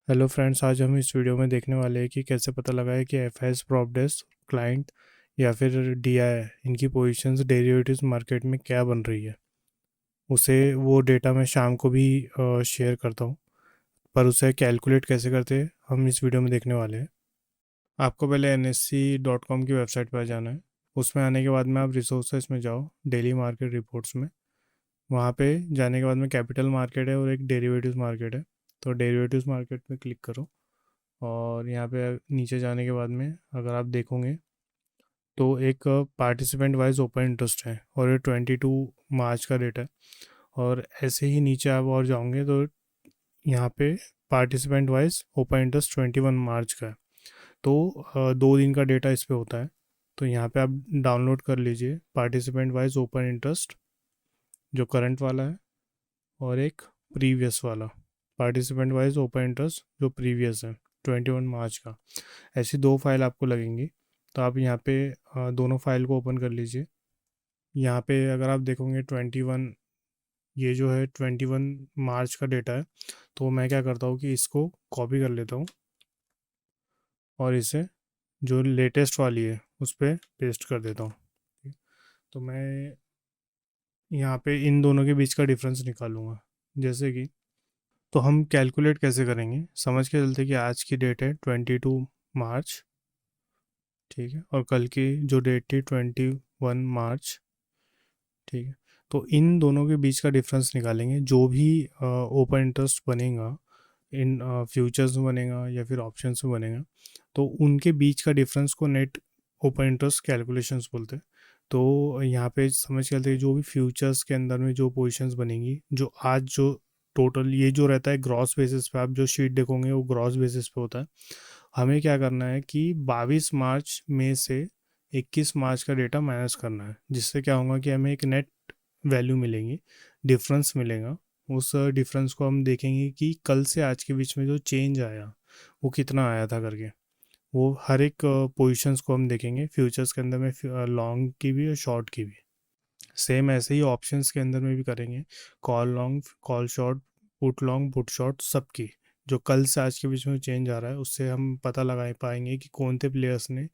Hello friends, आज हम इस वीडियो में देखने वाले हैं कि कैसे पता लगाए कि एफआईएस, प्रॉप डेस्क, क्लाइंट या फिर डीआई इनकी पोजीशंस डेरिवेटिव्स मार्केट में क्या बन रही है। उसे वो डेटा मैं शाम को भी शेयर करता हूँ, पर उसे कैलकुलेट कैसे करते हैं हम इस वीडियो में देखने वाले हैं। आपको पहले NSE.com की वेबसाइट पर जाना है। उसमें आने के बाद में आप रिसोर्सेज में जाओ, डेली मार्केट रिपोर्ट्स में। वहाँ पे जाने के बाद में कैपिटल मार्केट है और एक डेरिवेटिव्स मार्केट है। तो डेरिवेटिव्स मार्केट में क्लिक करो और यहाँ पे नीचे जाने के बाद में अगर आप देखोगे तो एक पार्टिसिपेंट वाइज ओपन इंटरेस्ट है और ये 22 मार्च का डेट है। और ऐसे ही नीचे आप और जाओगे तो यहाँ पे पार्टिसिपेंट वाइज ओपन इंटरेस्ट 21 मार्च का है। तो 2 दिन का डेटा इस पे होता है। तो यहाँ पे आप डाउनलोड कर लीजिए पार्टिसिपेंट वाइज ओपन इंटरेस्ट, जो करंट वाला है, और एक प्रीवियस वाला पार्टिसिपेंट वाइज ओपन इंटरेस्ट जो प्रीवियस है 21 मार्च का। ऐसी दो फाइल आपको लगेंगी। तो आप यहाँ पे दोनों फाइल को ओपन कर लीजिए। यहाँ पे अगर आप देखोगे 21, ये जो है 21 मार्च का डेटा है। तो मैं क्या करता हूँ कि इसको कॉपी कर लेता हूँ और इसे जो लेटेस्ट वाली है उस पर पेस्ट कर देता हूँ। तो मैं यहाँ पे इन दोनों के बीच का डिफरेंस निकालूंगा। जैसे कि तो हम कैलकुलेट कैसे करेंगे, समझ के चलते कि आज की डेट है 22 मार्च, ठीक है, और कल की जो डेट थी 21 मार्च, ठीक है। तो इन दोनों के बीच का डिफरेंस निकालेंगे। जो भी ओपन इंटरेस्ट बनेगा, इन फ्यूचर्स में बनेगा या फिर ऑप्शंस में बनेगा, तो उनके बीच का डिफरेंस को नेट ओपन इंटरेस्ट कैलकुलेशंस बोलते हैं। तो यहाँ पे समझ के चलते हैं जो भी फ्यूचर्स के अंदर में जो पोजीशंस बनेंगी, जो आज जो टोटल ये जो रहता है ग्रॉस बेसिस पे, आप जो शीट देखोगे वो ग्रॉस बेसिस पे होता है। हमें क्या करना है कि 22 मार्च में से 21 मार्च का डेटा माइनस करना है, जिससे क्या होगा कि हमें एक नेट वैल्यू मिलेंगी, डिफरेंस मिलेगा। उस डिफरेंस को हम देखेंगे कि कल से आज के बीच में जो चेंज आया वो कितना आया था करके। वो हर एक पोजीशंस को हम देखेंगे फ्यूचर्स के अंदर में, लॉन्ग की भी और शॉर्ट की भी। सेम ऐसे ही ऑप्शंस के अंदर में भी करेंगे, call long, call short, put long, put short, सबकी जो कल से आज के बीच में चेंज आ रहा है उससे हम पता लगा पाएंगे कि कौन से प्लेयर्स ने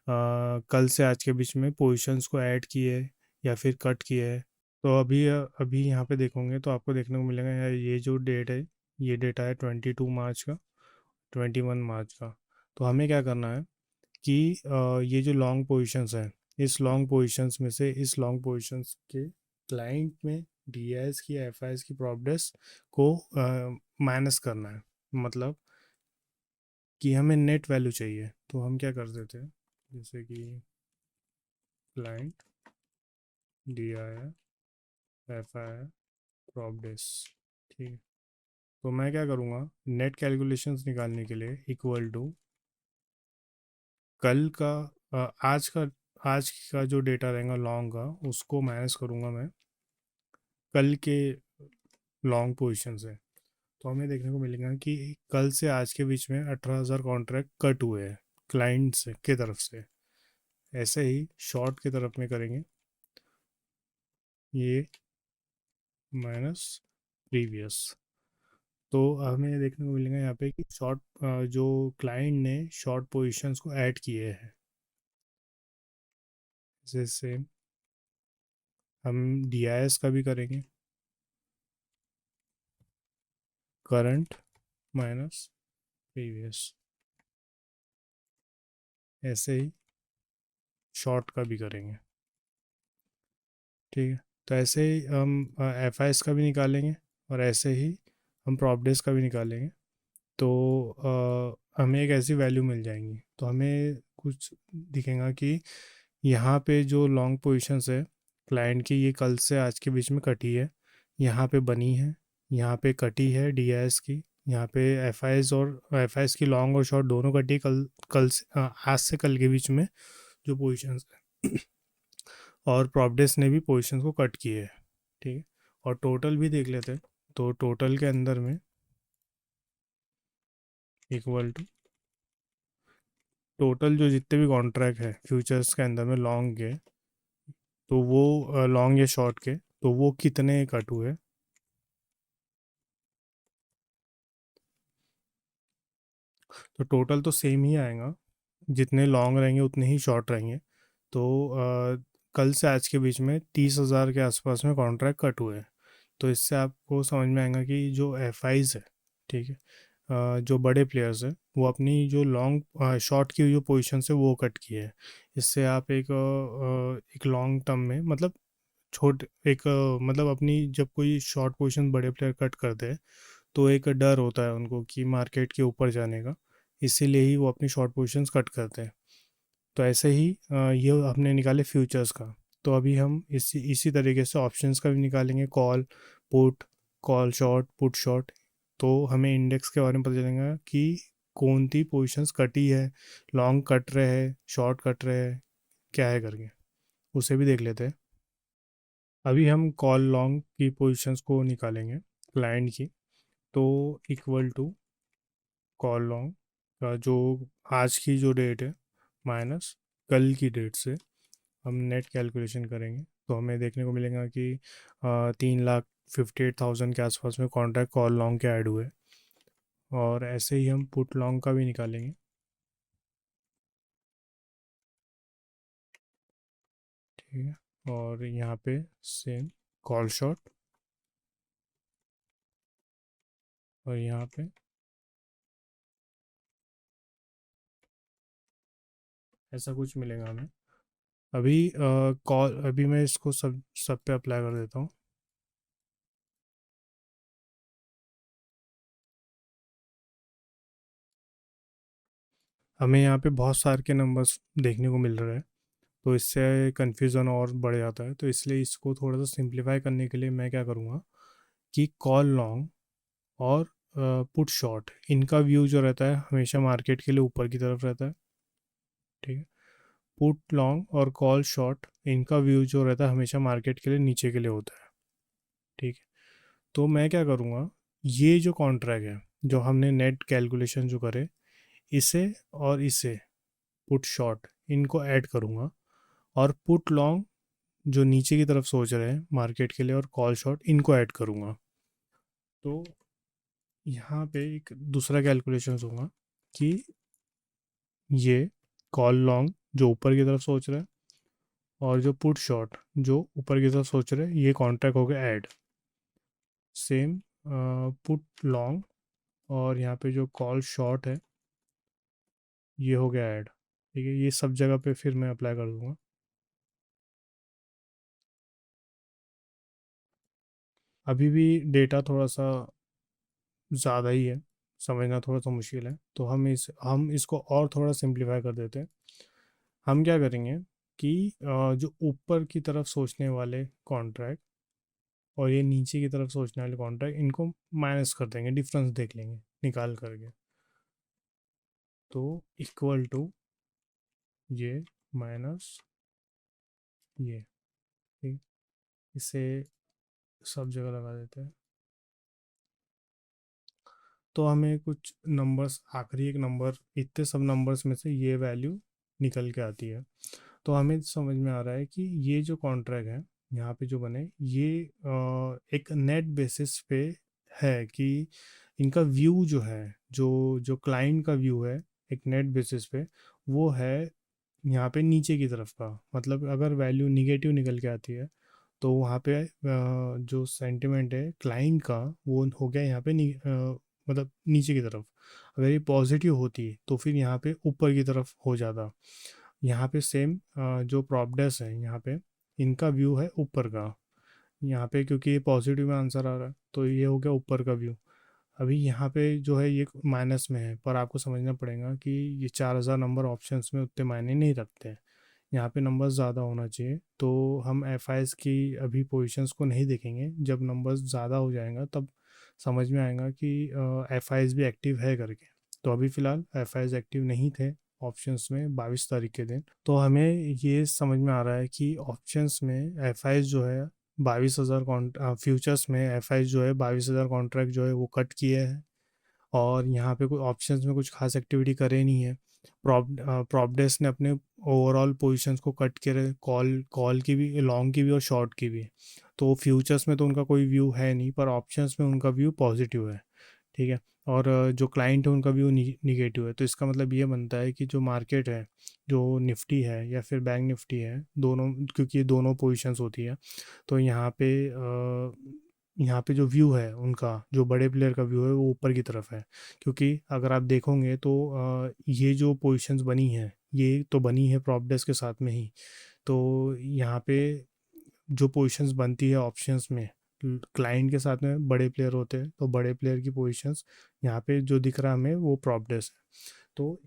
कल से आज के बीच में पोजीशंस को ऐड किए है या फिर कट किए है। तो अभी अभी यहाँ पे देखोगे तो आपको देखने को मिलेगा यार, ये जो डेट है, ये डेटा है 22 मार्च का, 21 मार्च का। तो हमें क्या करना है कि ये जो लॉन्ग पोजीशंस हैं, इस लॉन्ग पोजीशंस में से इस लॉन्ग पोजीशंस के क्लाइंट में डीआईएस की, एफआईएस की प्रॉपर्टीज को माइनस करना है। मतलब कि हमें नेट वैल्यू चाहिए। तो हम क्या कर देते हैं, जैसे कि क्लाइंट, डीआईआर, एफआईआर, प्रॉपर्टीज, ठीक है। तो मैं क्या करूँगा, नेट कैलकुलेशंस निकालने के लिए इक्वल टू कल का, आज का जो डेटा रहेगा लॉन्ग का, उसको माइनस करूँगा मैं कल के लॉन्ग पोजीशन से। तो हमें देखने को मिलेगा कि कल से आज के बीच में 18,000 कॉन्ट्रैक्ट कट हुए हैं क्लाइंट से की तरफ से। ऐसे ही शॉर्ट की तरफ में करेंगे, ये माइनस प्रीवियस। तो हमें देखने को मिलेगा यहाँ पे कि शॉर्ट, जो क्लाइंट ने शॉर्ट पोजीशंस को ऐड किए हैं, जैसे हम डीआईएस का भी करेंगे, करंट माइनस प्रीवियस। ऐसे ही शॉर्ट का भी करेंगे, ठीक है। तो ऐसे ही हम एफ आई एस का भी निकालेंगे और ऐसे ही हम प्रॉपर्टीज का भी निकालेंगे। तो हमें एक ऐसी वैल्यू मिल जाएंगी। तो हमें कुछ दिखेगा कि यहाँ पे जो लॉन्ग पोजीशंस है क्लाइंट की, ये कल से आज के बीच में कटी है, यहाँ पे बनी है, यहाँ पे कटी है डीआईएस की, यहाँ पे एफआईएस, और एफआईएस की लॉन्ग और शॉर्ट दोनों कटी है कल, कल से आज से कल के बीच में जो पोजीशंस है। और प्रॉपर्टीज ने भी पोजीशंस को कट किए है, ठीक है। और टोटल भी देख लेते हैं। तो टोटल के अंदर में इक्वल टू टोटल जो जितने भी कॉन्ट्रैक्ट है फ्यूचर्स के अंदर में लॉन्ग के, तो वो लॉन्ग या शॉर्ट के, तो वो कितने कट हुए, तो टोटल तो सेम ही आएगा, जितने लॉन्ग रहेंगे उतने ही शॉर्ट रहेंगे। तो कल से आज के बीच में 30,000 के आसपास में कॉन्ट्रैक्ट कट हुए हैं। तो इससे आपको समझ में आएगा कि जो एफ आईज़ है, ठीक है, जो बड़े प्लेयर्स हैं वो अपनी जो लॉन्ग शॉर्ट की जो पोजीशन है वो कट किए हैं। इससे आप एक लॉन्ग टर्म में मतलब छोट एक मतलब अपनी जब कोई शॉर्ट पोजीशन बड़े प्लेयर कट करते हैं तो एक डर होता है उनको कि मार्केट के ऊपर जाने का, इसीलिए ही वो अपनी शॉर्ट पोजीशंस कट करते हैं। तो ऐसे ही ये हमने निकाले फ्यूचर्स का। तो अभी हम इसी इसी तरीके से ऑप्शंस का भी निकालेंगे, call put, call short put short. तो हमें इंडेक्स के बारे में पता चलेगा कि कौन सी पोजीशंस कटी है, लॉन्ग कट रहे हैं, शॉर्ट कट रहे हैं, क्या है करके, उसे भी देख लेते हैं। अभी हम कॉल लॉन्ग की पोजीशंस को निकालेंगे क्लाइंट की। तो इक्वल टू कॉल लॉन्ग का जो आज की जो डेट है माइनस कल की डेट से हम नेट कैलकुलेशन करेंगे। तो हमें देखने को मिलेगा कि 3,58,000 के आसपास में कॉन्ट्रैक्ट कॉल लॉन्ग के ऐड हुए। और ऐसे ही हम पुट लॉन्ग का भी निकालेंगे, ठीक है। और यहाँ पे सेम कॉल शॉर्ट, और यहाँ पे ऐसा कुछ मिलेगा हमें। अभी कॉल अभी मैं इसको सब सब पे अप्लाई कर देता हूँ। हमें यहाँ पे बहुत सारे के नंबर्स देखने को मिल रहे हैं, तो इससे कन्फ्यूज़न और बढ़ जाता है। तो इसलिए इसको थोड़ा सा सिंप्लीफाई करने के लिए मैं क्या करूँगा कि कॉल लॉन्ग और पुट शॉर्ट इनका व्यू जो रहता है हमेशा मार्केट के लिए ऊपर की तरफ रहता है, ठीक है। पुट लॉन्ग और कॉल शॉर्ट इनका व्यू जो रहता है हमेशा मार्केट के लिए नीचे के लिए होता है, ठीक है। तो मैं क्या करूँगा, ये जो कॉन्ट्रैक्ट है जो हमने नेट कैलकुलेशन जो करे, इसे और इसे पुट शॉर्ट इनको ऐड करूँगा, और पुट लॉन्ग जो नीचे की तरफ सोच रहे हैं मार्केट के लिए और कॉल शॉर्ट इनको ऐड करूँगा। तो यहाँ पे एक दूसरा कैलकुलेशन होगा कि ये कॉल लॉन्ग जो ऊपर की तरफ सोच रहे हैं और जो पुट शॉर्ट जो ऊपर की तरफ सोच रहे हैं ये कॉन्ट्रैक्ट हो गया ऐड। सेम पुट लॉन्ग और यहाँ पे जो कॉल शॉर्ट है ये हो गया ऐड, ठीक है। ये सब जगह पे फिर मैं अप्लाई कर दूंगा। अभी भी डेटा थोड़ा सा ज़्यादा ही है, समझना थोड़ा सा मुश्किल है, तो हम इसको और थोड़ा सिंप्लीफाई कर देते हैं। हम क्या करेंगे कि जो ऊपर की तरफ सोचने वाले कॉन्ट्रैक्ट और ये नीचे की तरफ सोचने वाले कॉन्ट्रैक्ट इनको माइनस कर देंगे, डिफरेंस देख लेंगे निकाल करके। तो इक्वल टू ये माइनस ये, ठीक। इसे सब जगह लगा देते हैं। तो हमें कुछ नंबर्स, आखिरी एक नंबर इतने सब नंबर्स में से ये वैल्यू निकल के आती है। तो हमें समझ में आ रहा है कि ये जो कॉन्ट्रैक्ट है यहाँ पे जो बने ये एक नेट बेसिस पे है कि इनका व्यू जो है, जो क्लाइंट का व्यू है एक नेट बेसिस पे, वो है यहाँ पे नीचे की तरफ का। मतलब अगर वैल्यू निगेटिव निकल के आती है तो वहाँ पे जो सेंटिमेंट है क्लाइंट का वो हो गया यहाँ पे मतलब नीचे की तरफ। अगर ये पॉजिटिव होती तो फिर यहाँ पे ऊपर की तरफ हो जाता। यहाँ पे सेम जो प्रॉपडेस है यहाँ पे इनका व्यू है ऊपर का। यहाँ पे क्योंकि ये पॉजिटिव में आंसर आ रहा है तो ये हो गया ऊपर का व्यू। अभी यहाँ पे जो है ये माइनस में है, पर आपको समझना पड़ेगा कि ये 4,000 नंबर ऑप्शंस में उतने मायने नहीं रखते हैं। यहाँ पे नंबर्स ज़्यादा होना चाहिए। तो हम एफ आईज़ की अभी पोजीशंस को नहीं देखेंगे, जब नंबर्स ज़्यादा हो जाएगा तब समझ में आएगा कि एफ आईज़ भी एक्टिव है करके। तो अभी फ़िलहाल एफ आईज़ एक्टिव नहीं थे ऑप्शंस में 22 तारीख के दिन। तो हमें ये समझ में आ रहा है कि ऑप्शंस में एफ आईज़ जो है 22,000 फ्यूचर्स में एफ आईज़ जो है 22,000 कॉन्ट्रैक्ट जो है वो कट किए हैं। और यहाँ पे कोई ऑप्शंस में कुछ खास एक्टिविटी करे नहीं है। प्रॉपडेस ने अपने ओवरऑल पोजीशंस को कट करे, कॉल कॉल की भी, लॉन्ग की भी और शॉर्ट की भी। तो फ्यूचर्स में तो उनका कोई व्यू है नहीं, पर ऑप्शंस में उनका व्यू पॉजिटिव है, ठीक है। और जो क्लाइंट है उनका व्यू निगेटिव है। तो इसका मतलब ये बनता है कि जो मार्केट है, जो निफ्टी है या फिर बैंक निफ्टी है, दोनों, क्योंकि ये दोनों पोजीशंस होती है, तो यहाँ पे जो व्यू है उनका, जो बड़े प्लेयर का व्यू है वो ऊपर की तरफ है। क्योंकि अगर आप देखोगे तो ये जो पोजीशंस बनी है, ये तो बनी है प्रॉप डेस्क के साथ में ही। तो यहाँ पे जो पोजीशंस बनती है ऑप्शंस में, क्लाइंट के साथ में बड़े प्लेयर होते हैं, तो बड़े प्लेयर की पोजीशंस यहाँ पे जो दिख रहा है हमें वो प्रॉप डेस्क है। तो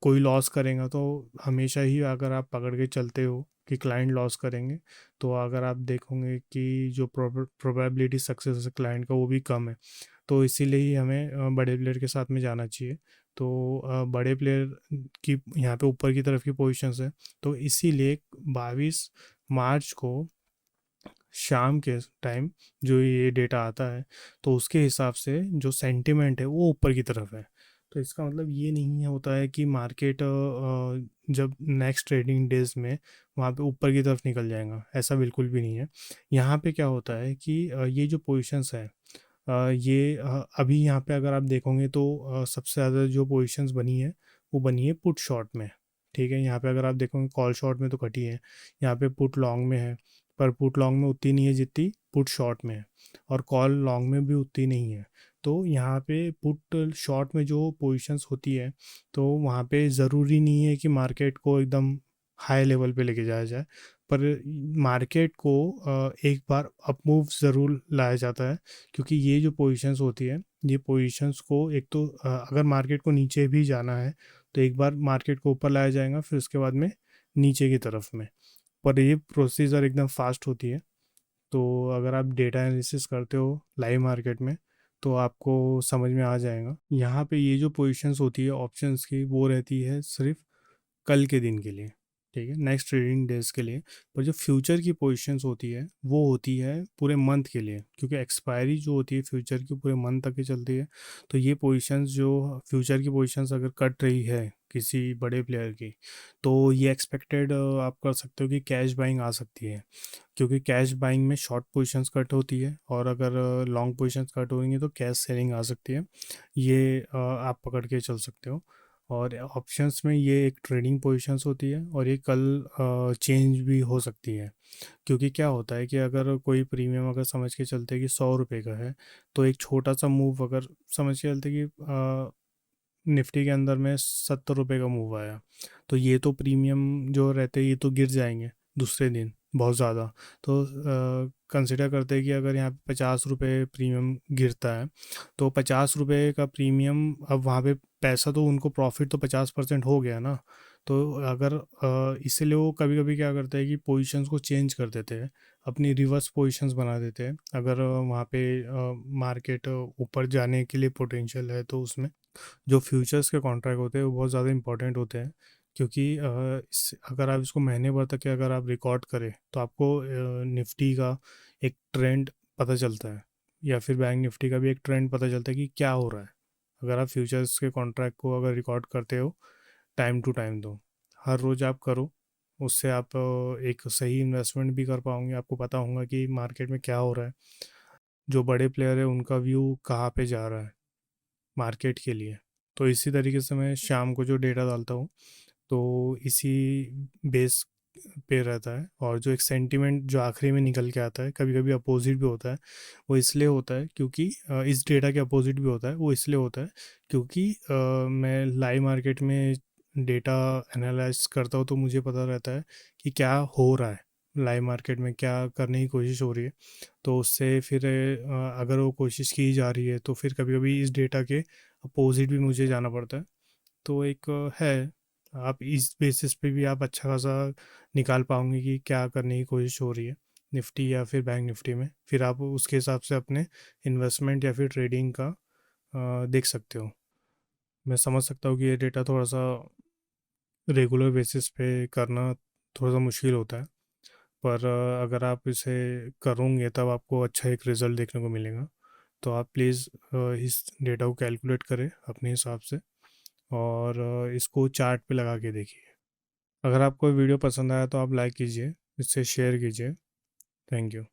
कोई लॉस करेगा तो हमेशा ही अगर आप पकड़ के चलते हो कि क्लाइंट लॉस करेंगे, तो अगर आप देखोगे कि जो प्रोबेबिलिटी सक्सेस है क्लाइंट का वो भी कम है। तो इसीलिए ही हमें बड़े प्लेयर के साथ में जाना चाहिए। तो बड़े प्लेयर की यहाँ पे ऊपर की तरफ की पोजीशंस है। तो इसीलिए 22 मार्च को शाम के टाइम जो ये डेटा आता है, तो उसके हिसाब से जो सेंटिमेंट है वो ऊपर की तरफ है। तो इसका मतलब ये नहीं है होता है कि मार्केट जब नेक्स्ट ट्रेडिंग डेज में वहाँ पे ऊपर की तरफ निकल जाएगा, ऐसा बिल्कुल भी नहीं है। यहाँ पे क्या होता है कि ये जो पोजीशंस है, अभी यहाँ पे अगर आप देखोगे तो सबसे ज़्यादा जो पोजीशंस बनी है वो बनी है पुट शॉर्ट में। ठीक है, यहाँ पे अगर आप देखोगे कॉल शॉर्ट में तो घटी है, यहाँ पे पुट लॉन्ग में है, पर पुट लॉन्ग में उतनी नहीं है जितनी पुट शॉर्ट में है, और कॉल लॉन्ग में भी उतनी नहीं है। तो यहाँ पे पुट शॉर्ट में जो पोजीशंस होती है, तो वहाँ पे ज़रूरी नहीं है कि मार्केट को एकदम हाई लेवल पे लेके जाया जाए, पर मार्केट को एक बार अप मूव ज़रूर लाया जाता है। क्योंकि ये जो पोजीशंस होती है, ये पोजीशंस को एक तो अगर मार्केट को नीचे भी जाना है तो एक बार मार्केट को ऊपर लाया जाएगा, फिर उसके बाद में नीचे की तरफ में। पर ये प्रोसीजर एकदम फास्ट होती है। तो अगर आप डेटा एनालिसिस करते हो लाइव मार्केट में तो आपको समझ में आ जाएगा। यहाँ पे ये जो पोजीशंस होती है ऑप्शंस की, वो रहती है सिर्फ कल के दिन के लिए, ठीक है, नेक्स्ट ट्रेडिंग डेज के लिए। पर जो फ्यूचर की पोजीशंस होती है वो होती है पूरे मंथ के लिए, क्योंकि एक्सपायरी जो होती है फ्यूचर की पूरे मंथ तक की चलती है। तो ये पोजीशंस, जो फ्यूचर की पोजीशंस अगर कट रही है किसी बड़े प्लेयर की, तो ये एक्सपेक्टेड आप कर सकते हो कि कैश बाइंग आ सकती है। क्योंकि कैश बाइंग में शॉर्ट पोजीशंस कट होती है, और अगर लॉन्ग पोजीशंस कट होंगी तो कैश सेलिंग आ सकती है। ये आप पकड़ के चल सकते हो। और ऑप्शंस में ये एक ट्रेडिंग पोजीशंस होती है, और ये कल चेंज भी हो सकती है। क्योंकि क्या होता है कि अगर कोई प्रीमियम अगर समझ के चलते कि 100 रुपये का है, तो एक छोटा सा मूव अगर समझ के चलते कि निफ्टी के अंदर में 70 रुपये का मूव आया, तो ये तो प्रीमियम जो रहते हैं ये तो गिर जाएंगे दूसरे दिन बहुत ज़्यादा। तो कंसिडर करते हैं कि अगर यहाँ पे 50 रुपये प्रीमियम गिरता है, तो 50 रुपये का प्रीमियम, अब वहाँ पे पैसा तो उनको प्रॉफिट तो 50% हो गया ना। तो अगर इसीलिए वो कभी कभी क्या करते हैं कि पोजीशंस को चेंज कर देते हैं, अपनी रिवर्स पोजीशंस बना देते हैं। अगर वहाँ पे मार्केट ऊपर जाने के लिए पोटेंशियल है, तो उसमें जो फ्यूचर्स के कॉन्ट्रैक्ट होते हैं वो बहुत ज़्यादा इंपॉर्टेंट होते हैं। क्योंकि अगर आप इसको महीने भर तक के अगर आप रिकॉर्ड करें तो आपको निफ्टी का एक ट्रेंड पता चलता है, या फिर बैंक निफ्टी का भी एक ट्रेंड पता चलता है कि क्या हो रहा है। अगर आप फ्यूचर्स के कॉन्ट्रैक्ट को अगर रिकॉर्ड करते हो टाइम टू टाइम, तो हर रोज़ आप करो, उससे आप एक सही इन्वेस्टमेंट भी कर पाओगे। आपको पता होगा कि मार्केट में क्या हो रहा है, जो बड़े प्लेयर है उनका व्यू कहाँ पे जा रहा है मार्केट के लिए। तो इसी तरीके से मैं शाम को जो डेटा डालता हूँ, तो इसी बेस पे रहता है। और जो एक सेंटीमेंट जो आखिरी में निकल के आता है, कभी कभी अपोजिट भी होता है। वो इसलिए होता है क्योंकि इस डेटा के अपोजिट भी होता है, वो इसलिए होता है क्योंकि मैं लाइव मार्केट में डेटा एनालाइज करता हूँ, तो मुझे पता रहता है कि क्या हो रहा है लाइव मार्केट में, क्या करने की कोशिश हो रही है। तो उससे फिर अगर वो कोशिश की जा रही है तो फिर कभी कभी इस डेटा के अपोजिट भी मुझे जाना पड़ता है। तो एक है, आप इस बेसिस पे भी आप अच्छा खासा निकाल पाओगे कि क्या करने की कोशिश हो रही है निफ्टी या फिर बैंक निफ्टी में। फिर आप उसके हिसाब से अपने इन्वेस्टमेंट या फिर ट्रेडिंग का देख सकते हो। मैं समझ सकता हूँ कि ये डेटा थोड़ा सा रेगुलर बेसिस पे करना थोड़ा सा मुश्किल होता है, पर अगर आप इसे करोगे तब आपको अच्छा एक रिज़ल्ट देखने को मिलेगा। तो आप प्लीज़ इस डेटा को कैलकुलेट करें अपने हिसाब से, और इसको चार्ट पे लगा के देखिए। अगर आपको वीडियो पसंद आया तो आप लाइक कीजिए, इससे शेयर कीजिए। Thank you.